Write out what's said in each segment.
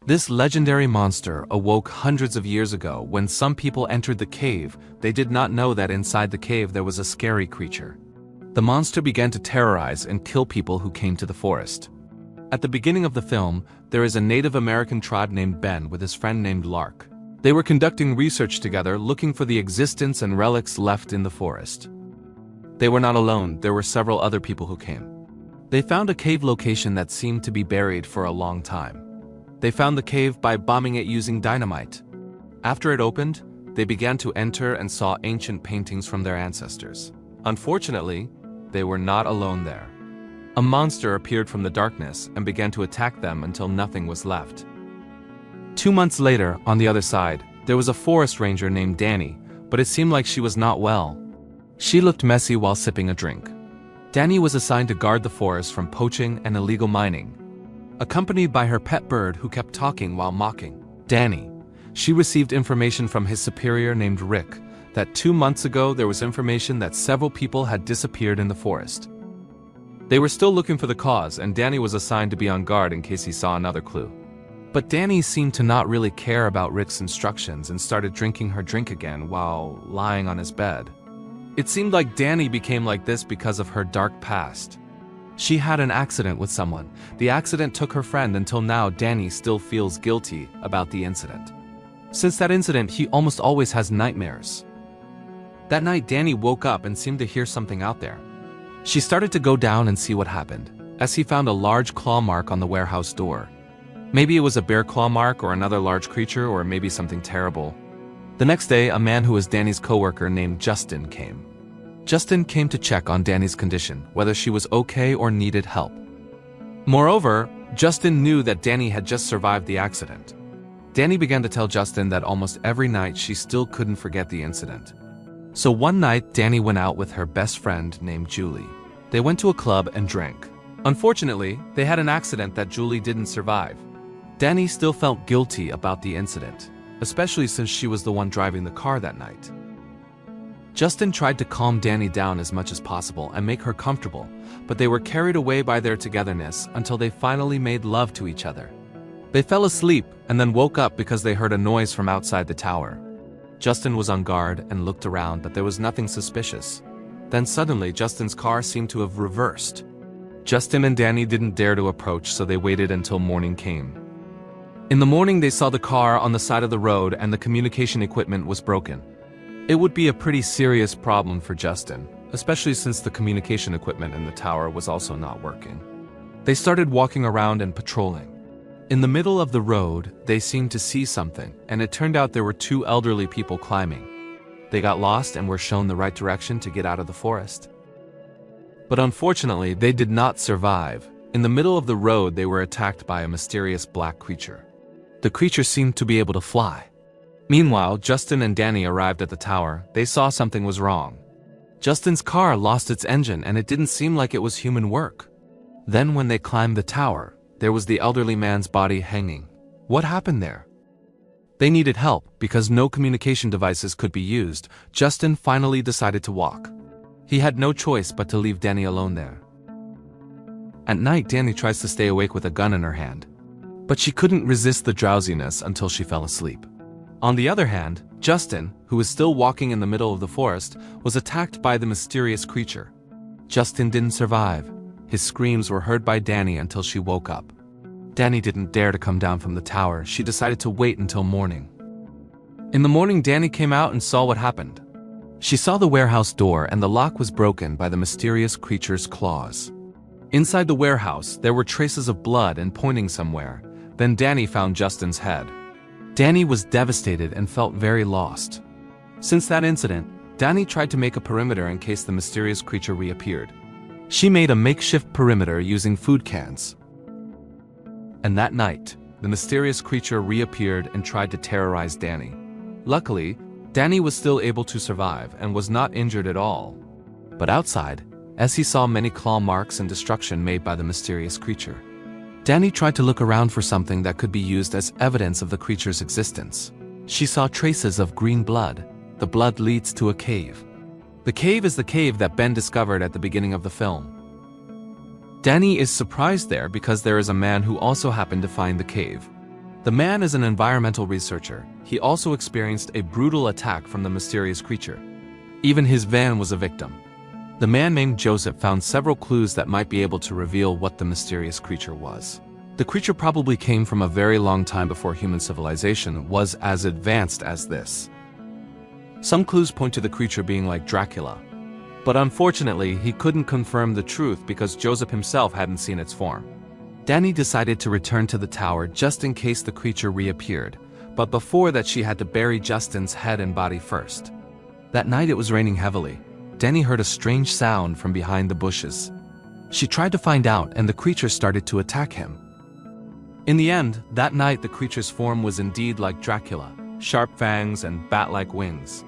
This legendary monster awoke hundreds of years ago when some people entered the cave. They did not know that inside the cave there was a scary creature. The monster began to terrorize and kill people who came to the forest. At the beginning of the film, there is a Native American tribe named Ben with his friend named Lark. They were conducting research together, looking for the existence and relics left in the forest. They were not alone, there were several other people who came. They found a cave location that seemed to be buried for a long time. They found the cave by bombing it using dynamite. After it opened, they began to enter and saw ancient paintings from their ancestors. Unfortunately, they were not alone there. A monster appeared from the darkness and began to attack them until nothing was left. 2 months later, on the other side, there was a forest ranger named Danny, but it seemed like she was not well. She looked messy while sipping a drink. Danny was assigned to guard the forest from poaching and illegal mining. Accompanied by her pet bird who kept talking while mocking Danny, she received information from his superior named Rick that 2 months ago there was information that several people had disappeared in the forest. They were still looking for the cause, and Danny was assigned to be on guard in case he saw another clue. But Danny seemed to not really care about Rick's instructions and started drinking her drink again while lying on his bed. It seemed like Danny became like this because of her dark past. She had an accident with someone. The accident took her friend. Until now, Danny still feels guilty about the incident. Since that incident, he almost always has nightmares. That night, Danny woke up and seemed to hear something out there. She started to go down and see what happened, as he found a large claw mark on the warehouse door. Maybe it was a bear claw mark or another large creature, or maybe something terrible. The next day, a man who was Danny's coworker named Justin came. Justin came to check on Danny's condition, whether she was okay or needed help. Moreover, Justin knew that Danny had just survived the accident. Danny began to tell Justin that almost every night she still couldn't forget the incident. So one night, Danny went out with her best friend named Julie. They went to a club and drank. Unfortunately, they had an accident that Julie didn't survive. Danny still felt guilty about the incident, especially since she was the one driving the car that night. Justin tried to calm Danny down as much as possible and make her comfortable, but they were carried away by their togetherness until they finally made love to each other. They fell asleep and then woke up because they heard a noise from outside the tower. Justin was on guard and looked around, but there was nothing suspicious. Then suddenly, Justin's car seemed to have reversed. Justin and Danny didn't dare to approach, so they waited until morning came. In the morning, they saw the car on the side of the road and the communication equipment was broken. It would be a pretty serious problem for Justin, especially since the communication equipment in the tower was also not working. They started walking around and patrolling. In the middle of the road, they seemed to see something, and it turned out there were 2 elderly people climbing. They got lost and were shown the right direction to get out of the forest. But unfortunately, they did not survive. In the middle of the road, they were attacked by a mysterious black creature. The creature seemed to be able to fly. Meanwhile, Justin and Danny arrived at the tower. They saw something was wrong. Justin's car lost its engine, and it didn't seem like it was human work. Then when they climbed the tower, there was the elderly man's body hanging. What happened there? They needed help because no communication devices could be used. Justin finally decided to walk. He had no choice but to leave Danny alone there. At night, Danny tries to stay awake with a gun in her hand, but she couldn't resist the drowsiness until she fell asleep. On the other hand, Justin, who was still walking in the middle of the forest, was attacked by the mysterious creature. Justin didn't survive. His screams were heard by Danny until she woke up. Danny didn't dare to come down from the tower. She decided to wait until morning. In the morning, Danny came out and saw what happened. She saw the warehouse door and the lock was broken by the mysterious creature's claws. Inside the warehouse, there were traces of blood and pointing somewhere. Then Danny found Justin's head. Danny was devastated and felt very lost. Since that incident, Danny tried to make a perimeter in case the mysterious creature reappeared. She made a makeshift perimeter using food cans. And that night, the mysterious creature reappeared and tried to terrorize Danny. Luckily, Danny was still able to survive and was not injured at all. But outside, as he saw many claw marks and destruction made by the mysterious creature, Danny tried to look around for something that could be used as evidence of the creature's existence. She saw traces of green blood. The blood leads to a cave. The cave is the cave that Ben discovered at the beginning of the film. Danny is surprised there because there is a man who also happened to find the cave. The man is an environmental researcher. He also experienced a brutal attack from the mysterious creature. Even his van was a victim. The man named Joseph found several clues that might be able to reveal what the mysterious creature was. The creature probably came from a very long time before human civilization was as advanced as this. Some clues point to the creature being like Dracula, but unfortunately he couldn't confirm the truth because Joseph himself hadn't seen its form. Danny decided to return to the tower just in case the creature reappeared, but before that she had to bury Justin's head and body first. That night it was raining heavily. Danny heard a strange sound from behind the bushes. She tried to find out and the creature started to attack him. In the end, that night the creature's form was indeed like Dracula, sharp fangs and bat-like wings.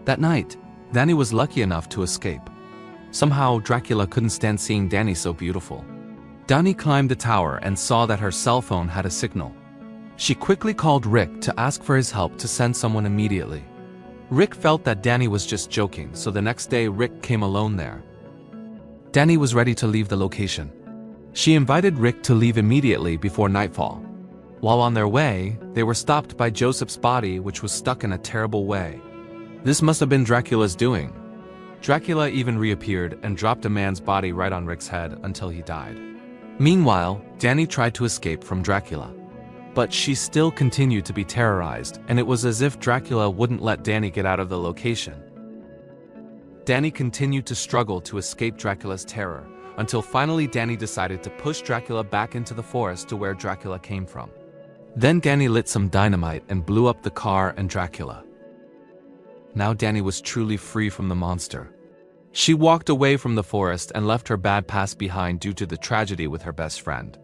That night, Danny was lucky enough to escape. Somehow, Dracula couldn't stand seeing Danny so beautiful. Danny climbed the tower and saw that her cell phone had a signal. She quickly called Rick to ask for his help to send someone immediately. Rick felt that Danny was just joking, so the next day Rick came alone there. Danny was ready to leave the location. She invited Rick to leave immediately before nightfall. While on their way, they were stopped by Joseph's body, which was stuck in a terrible way. This must have been Dracula's doing. Dracula even reappeared and dropped a man's body right on Rick's head until he died. Meanwhile, Danny tried to escape from Dracula. But she still continued to be terrorized, and it was as if Dracula wouldn't let Danny get out of the location. Danny continued to struggle to escape Dracula's terror, until finally Danny decided to push Dracula back into the forest to where Dracula came from. Then Danny lit some dynamite and blew up the car and Dracula. Now Danny was truly free from the monster. She walked away from the forest and left her bad past behind due to the tragedy with her best friend.